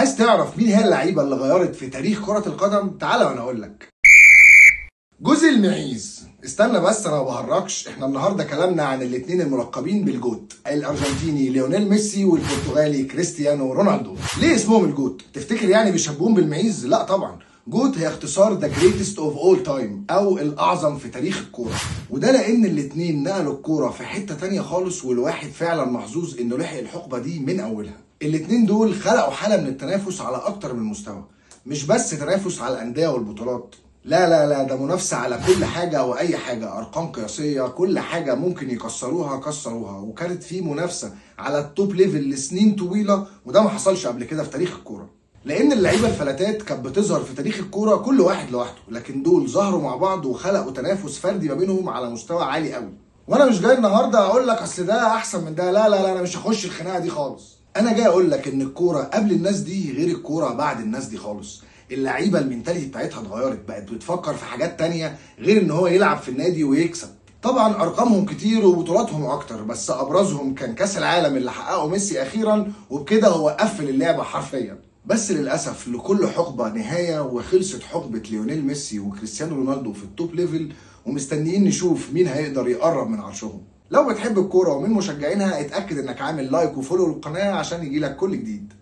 عايز تعرف مين هي اللعيبه اللي غيرت في تاريخ كرة القدم؟ تعالى وانا اقول لك. جوزي المعيز. استنى بس، انا ما بهرجش، احنا النهارده كلامنا عن الاثنين الملقبين بالجوت، الارجنتيني ليونيل ميسي والبرتغالي كريستيانو رونالدو. ليه اسمهم الجوت؟ تفتكر يعني بيشبهون بالمعيز؟ لا طبعا. جوت هي اختصار ذا جريتست اوف اول تايم، او الاعظم في تاريخ الكوره، وده لان الاثنين نقلوا الكوره في حته تانية خالص، والواحد فعلا محظوظ انه لحق الحقبه دي من اولها. الاثنين دول خلقوا حاله من التنافس على اكتر من مستوى، مش بس تنافس على الانديه والبطولات، لا لا لا، ده منافسه على كل حاجه واي حاجه، ارقام قياسيه، كل حاجه ممكن يكسروها كسروها، وكانت في منافسه على التوب ليفل لسنين طويله، وده ما حصلش قبل كده في تاريخ الكوره. لان اللعيبه الفلاتات كانت بتظهر في تاريخ الكوره كل واحد لوحده، لكن دول ظهروا مع بعض وخلقوا تنافس فردي ما بينهم على مستوى عالي قوي. وانا مش جاي النهارده اقول لك اصل ده احسن من ده، لا لا لا، انا مش هخش الخناقه دي خالص. انا جاي اقول لك ان الكوره قبل الناس دي غير الكوره بعد الناس دي خالص. اللعيبه المينتاليتي بتاعتها اتغيرت، بقت بتفكر في حاجات تانية غير ان هو يلعب في النادي ويكسب. طبعا ارقامهم كتير وبطولاتهم اكتر، بس ابرزهم كان كاس العالم اللي حققه ميسي اخيرا، وبكده هو قفل اللعبه حرفيا. بس للاسف لكل حقبه نهايه، وخلصت حقبه ليونيل ميسي وكريستيانو رونالدو في التوب ليفل، ومستنيين نشوف مين هيقدر يقرب من عرشهم. لو بتحب الكوره ومن مشجعينها، اتاكد انك عامل لايك وفولو للقناه عشان يجيلك كل جديد.